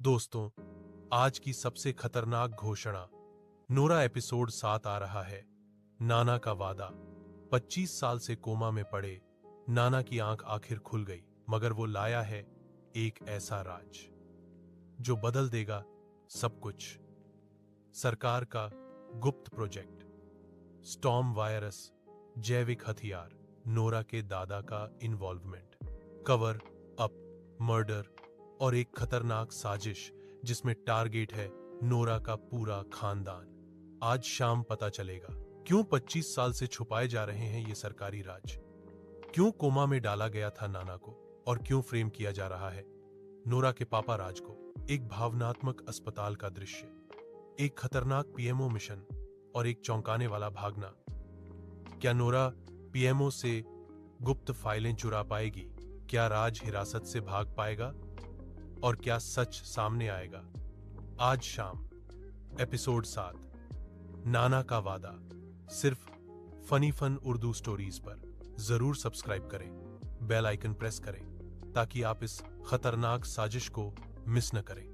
दोस्तों, आज की सबसे खतरनाक घोषणा। नोरा एपिसोड 7 आ रहा है। नाना का वादा। 25 साल से कोमा में पड़े नाना की आंख आखिर खुल गई, मगर वो लाया है एक ऐसा राज जो बदल देगा सब कुछ। सरकार का गुप्त प्रोजेक्ट, स्टॉर्म वायरस, जैविक हथियार, नोरा के दादा का इन्वॉल्वमेंट, कवर अप, मर्डर और एक खतरनाक साजिश जिसमें टारगेट है नोरा का पूरा खानदान। आज शाम पता चलेगा क्यों 25 साल से छुपाए जा रहे हैं ये सरकारी राज, क्यों कोमा में डाला गया था नाना को, और क्यों फ्रेम किया जा रहा है नोरा के पापा राज को। एक भावनात्मक अस्पताल का दृश्य, एक खतरनाक पीएमओ मिशन और एक चौंकाने वाला भागना। क्या नोरा पीएमओ से गुप्त फाइलें चुरा पाएगी? क्या राज हिरासत से भाग पाएगा? और क्या सच सामने आएगा? आज शाम एपिसोड 7, नाना का वादा, सिर्फ फनी फन उर्दू स्टोरीज पर। जरूर सब्सक्राइब करें, बेल आइकन प्रेस करें ताकि आप इस खतरनाक साजिश को मिस न करें।